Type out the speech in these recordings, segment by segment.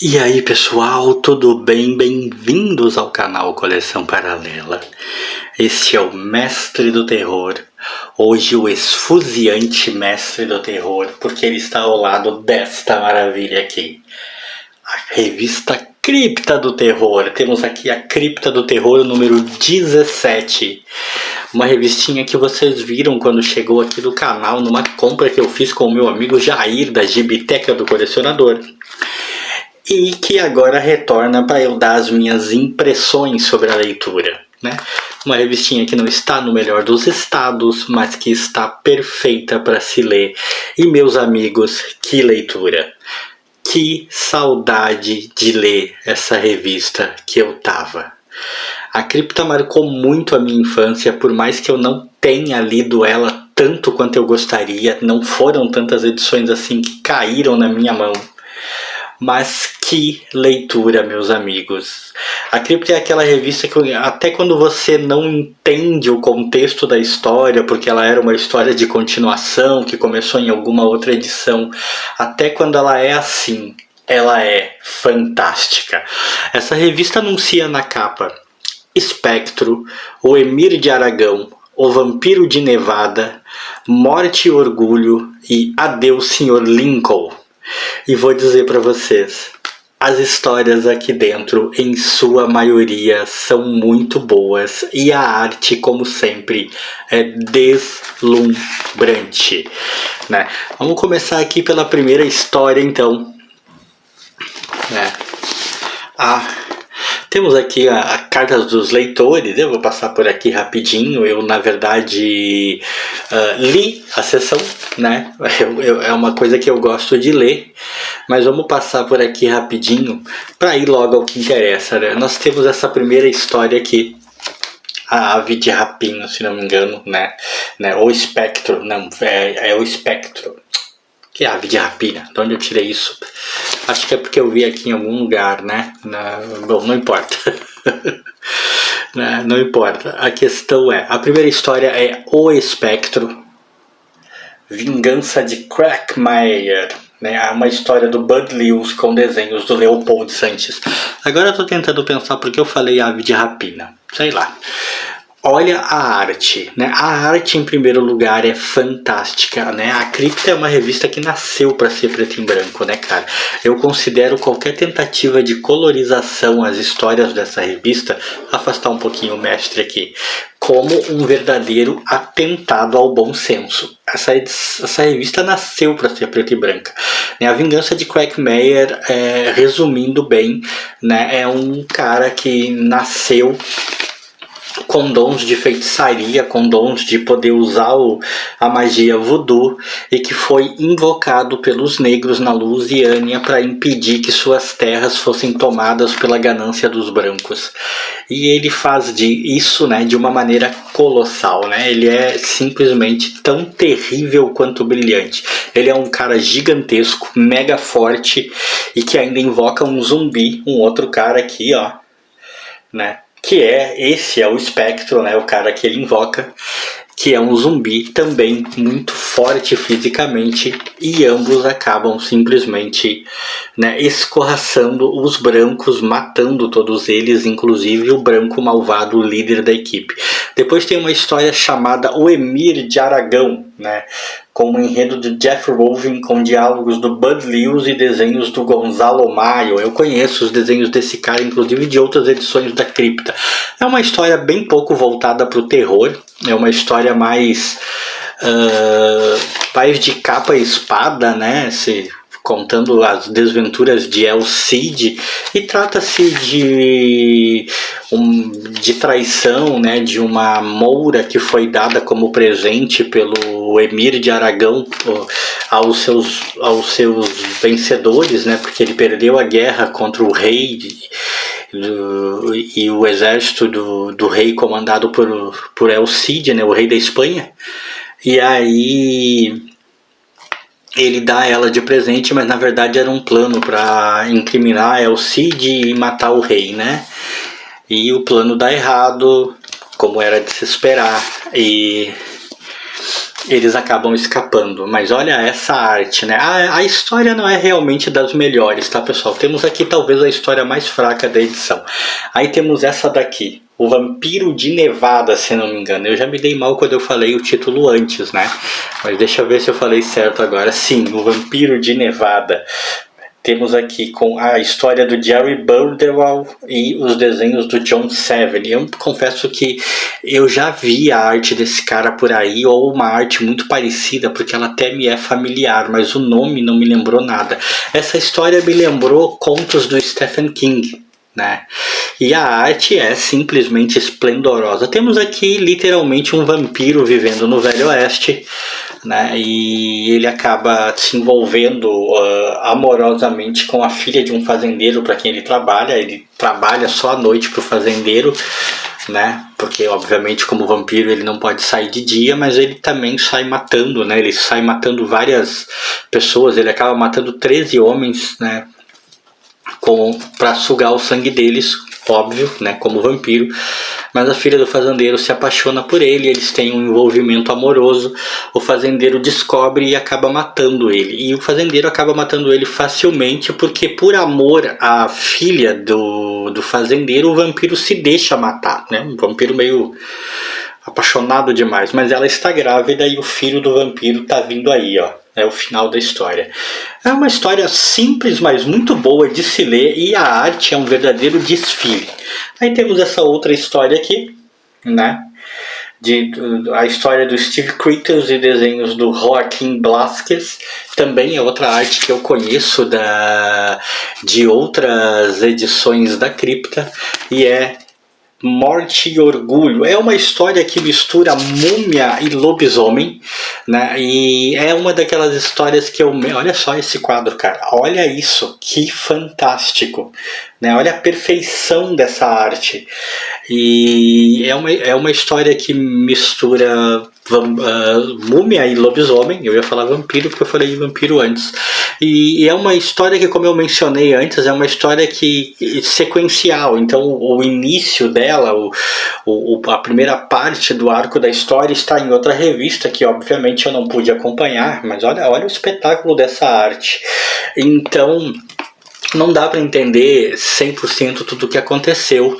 E aí pessoal, tudo bem? Bem-vindos ao canal Coleção Paralela. Este é o Mestre do Terror, hoje o esfuziante Mestre do Terror, porque ele está ao lado desta maravilha aqui, a revista Cripta do Terror. Temos aqui a Cripta do Terror número 17, uma revistinha que vocês viram quando chegou aqui no canal, numa compra que eu fiz com o meu amigo Jair, da Gibiteca do Colecionador. E que agora retorna para eu dar as minhas impressões sobre a leitura, né? Uma revistinha que não está no melhor dos estados, mas que está perfeita para se ler. E meus amigos, que leitura! Que saudade de ler essa revista que eu tava. A Cripta marcou muito a minha infância, por mais que eu não tenha lido ela tanto quanto eu gostaria. Não foram tantas edições assim que caíram na minha mão. Mas que leitura, meus amigos. A Cripta é aquela revista que até quando você não entende o contexto da história, porque ela era uma história de continuação, que começou em alguma outra edição, até quando ela é assim, ela é fantástica. Essa revista anuncia na capa Espectro, o Emir de Aragão, o Vampiro de Nevada, Morte e Orgulho e Adeus, Sr. Lincoln. E vou dizer para vocês, as histórias aqui dentro, em sua maioria, são muito boas e a arte, como sempre, é deslumbrante, né? Vamos começar aqui pela primeira história, então. Temos aqui a carta dos leitores. Eu vou passar por aqui rapidinho. Eu, na verdade, li a sessão, né? É uma coisa que eu gosto de ler, mas vamos passar por aqui rapidinho para ir logo ao que interessa, né? Nós temos essa primeira história aqui, a ave de rapina, se não me engano, né? O espectro, não, é o espectro. Que ave de rapina? De onde eu tirei isso? Acho que é porque eu vi aqui em algum lugar, né? Bom, não importa. Não importa. A questão é, a primeira história é O Espectro, Vingança de Quagmire, né? É uma história do Bud Lewis com desenhos do Leopold Sanches. Agora eu tô tentando pensar porque eu falei ave de rapina. Sei lá. Olha a arte, né? A arte, em primeiro lugar, é fantástica, né? A Cripta é uma revista que nasceu para ser preto e branco, né, cara? Eu considero qualquer tentativa de colorização às histórias dessa revista, afastar um pouquinho o mestre aqui, como um verdadeiro atentado ao bom senso. Essa revista nasceu para ser preta e branca, né? A Vingança de Quagmire, resumindo bem, né, é um cara que nasceu com dons de feitiçaria, com dons de poder usar a magia voodoo, e que foi invocado pelos negros na Louisiana para impedir que suas terras fossem tomadas pela ganância dos brancos. E ele faz isso, né, de uma maneira colossal, né? Ele é simplesmente tão terrível quanto brilhante. Ele é um cara gigantesco, mega forte, e que ainda invoca um zumbi, um outro cara aqui, ó, né? Esse é o espectro, né? O cara que ele invoca, que é um zumbi também muito forte fisicamente, e ambos acabam simplesmente, né, escorraçando os brancos, matando todos eles, inclusive o branco malvado, o líder da equipe. Depois tem uma história chamada O Emir de Aragão, né, com o enredo de Jeff Roving, com diálogos do Bud Lewis e desenhos do Gonzalo Mayo. Eu conheço os desenhos desse cara, inclusive de outras edições da Cripta. É uma história bem pouco voltada para o terror, é uma história mais de capa e espada, né? Contando as desventuras de El Cid, e trata-se de traição, né, de uma moura que foi dada como presente pelo Emir de Aragão aos seus vencedores, né, porque ele perdeu a guerra contra o rei e o exército do rei comandado por El Cid, né, o rei da Espanha. E aí ele dá ela de presente, mas na verdade era um plano para incriminar El Cid e matar o rei, né? E o plano dá errado, como era de se esperar, e eles acabam escapando. Mas olha essa arte, né? A história não é realmente das melhores, tá, pessoal? Temos aqui talvez a história mais fraca da edição. Aí temos essa daqui, O Vampiro de Nevada, se não me engano. Eu já me dei mal quando eu falei o título antes, né? Mas deixa eu ver se eu falei certo agora. Sim, O Vampiro de Nevada. Temos aqui com a história do Jerry Burwell e os desenhos do John Seven. Eu confesso que eu já vi a arte desse cara por aí, ou uma arte muito parecida, porque ela até me é familiar, mas o nome não me lembrou nada. Essa história me lembrou contos do Stephen King, né? E a arte é simplesmente esplendorosa. Temos aqui literalmente um vampiro vivendo no Velho Oeste, né? E ele acaba se envolvendo amorosamente com a filha de um fazendeiro para quem ele trabalha. Ele trabalha só à noite para o fazendeiro, né? Porque obviamente como vampiro ele não pode sair de dia, mas ele também sai matando, né? Ele sai matando várias pessoas. Ele acaba matando 13 homens, né? Para sugar o sangue deles, óbvio, né, como vampiro. Mas a filha do fazendeiro se apaixona por ele, eles têm um envolvimento amoroso. O fazendeiro descobre e acaba matando ele. E o fazendeiro acaba matando ele facilmente, porque por amor à filha do fazendeiro, o vampiro se deixa matar, né? Um vampiro meio apaixonado demais, mas ela está grávida e o filho do vampiro tá vindo aí, ó. É o final da história. É uma história simples, mas muito boa de se ler, e a arte é um verdadeiro desfile. Aí temos essa outra história aqui, né? A história do Steve Critters e desenhos do Joaquim Blasquez. Também é outra arte que eu conheço de outras edições da Cripta, e é Morte e Orgulho. É uma história que mistura múmia e lobisomem, né? E é uma daquelas histórias que olha só esse quadro, cara. Olha isso, que fantástico, né? Olha a perfeição dessa arte. E é uma história que mistura múmia e lobisomem. Eu ia falar vampiro porque eu falei vampiro antes. E é uma história que, como eu mencionei antes, é uma história sequencial. Então o início dela, a primeira parte do arco da história está em outra revista que obviamente eu não pude acompanhar, mas olha o espetáculo dessa arte. Então não dá para entender 100% tudo o que aconteceu,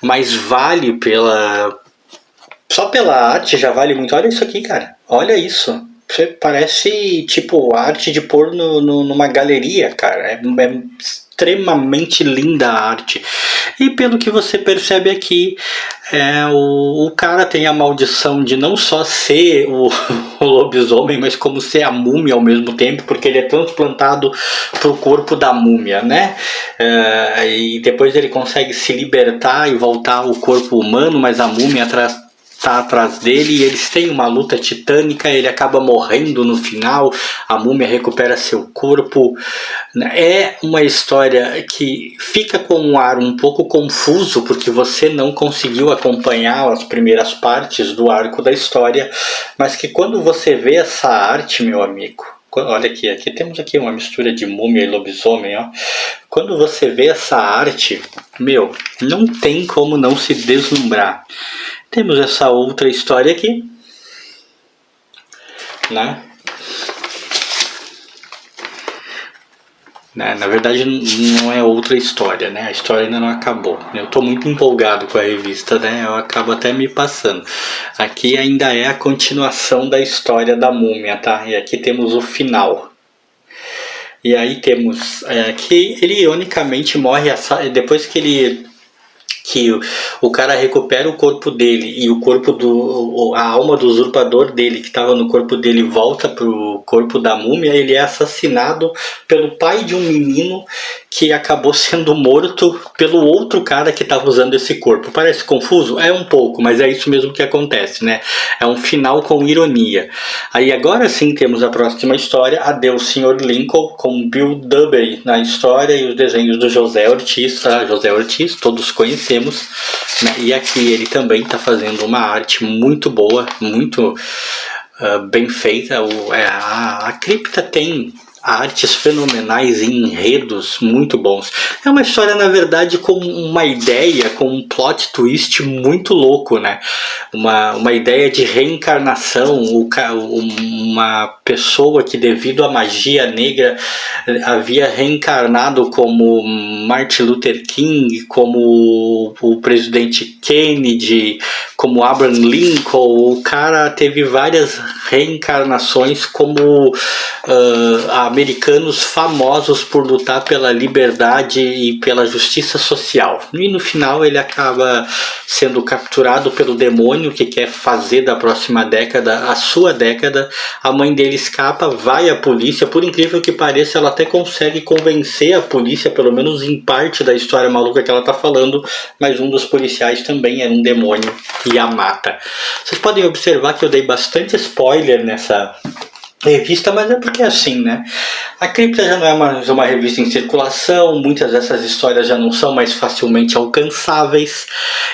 mas vale só pela arte já vale muito. Olha isso aqui, cara. Olha isso. Parece tipo arte de pôr numa galeria, cara. É extremamente linda a arte. E pelo que você percebe aqui, o cara tem a maldição de não só ser o lobisomem, mas como ser a múmia ao mesmo tempo, porque ele é transplantado pro corpo da múmia, né? E depois ele consegue se libertar e voltar ao corpo humano, mas a múmia tá atrás dele, e eles têm uma luta titânica. Ele acaba morrendo no final, a múmia recupera seu corpo. É uma história que fica com um ar um pouco confuso, porque você não conseguiu acompanhar as primeiras partes do arco da história, mas que quando você vê essa arte, meu amigo, olha aqui temos aqui uma mistura de múmia e lobisomem, ó. Quando você vê essa arte, não tem como não se deslumbrar. Temos essa outra história aqui, né? Na verdade não é outra história, né? A história ainda não acabou. Eu estou muito empolgado com a revista, né? Eu acabo até me passando. Aqui ainda é a continuação da história da múmia, tá? E aqui temos o final. E aí temos que ele ironicamente morre depois que o cara recupera o corpo dele, e o corpo a alma do usurpador dele, que estava no corpo dele, volta pro corpo da múmia. Ele é assassinado pelo pai de um menino que acabou sendo morto pelo outro cara que estava usando esse corpo. Parece confuso? É um pouco, mas é isso mesmo que acontece, né? É um final com ironia. Aí agora sim temos a próxima história, Adeus Sr. Lincoln, com Bill Dubey na história e os desenhos do José Ortiz, tá? José Ortiz, todos conhecemos, né? E aqui ele também está fazendo uma arte muito boa, muito bem feita. A Cripta tem artes fenomenais e enredos muito bons. É uma história, na verdade, com uma ideia, com um plot twist muito louco, né? Uma ideia de reencarnação, uma pessoa que, devido à magia negra, havia reencarnado como Martin Luther King, como o presidente Kennedy, como Abraham Lincoln. O cara teve várias reencarnações como americanos famosos por lutar pela liberdade e pela justiça social. E no final ele acaba sendo capturado pelo demônio que quer fazer da próxima década a sua década. A mãe dele escapa, vai à polícia. Por incrível que pareça, ela até consegue convencer a polícia, pelo menos em parte da história maluca que ela tá falando, mas um dos policiais também era um demônio e a mata. Vocês podem observar que eu dei bastante spoiler nessa revista, mas é porque é assim, né? A Cripta já não é mais uma revista em circulação, muitas dessas histórias já não são mais facilmente alcançáveis,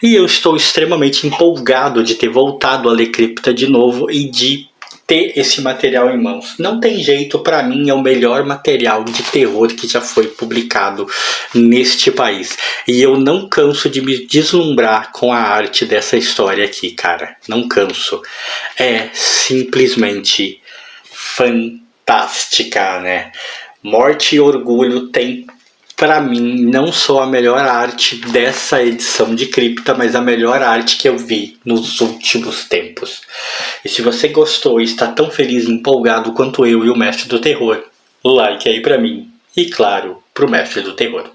e eu estou extremamente empolgado de ter voltado a ler Cripta de novo e de ter esse material em mãos. Não tem jeito, pra mim é o melhor material de terror que já foi publicado neste país. E eu não canso de me deslumbrar com a arte dessa história aqui, cara. Não canso. É simplesmente fantástica, né? Morte e Orgulho tem, pra mim, não só a melhor arte dessa edição de Cripta, mas a melhor arte que eu vi nos últimos tempos. E se você gostou e está tão feliz e empolgado quanto eu e o Mestre do Terror, like aí pra mim e, claro, pro Mestre do Terror.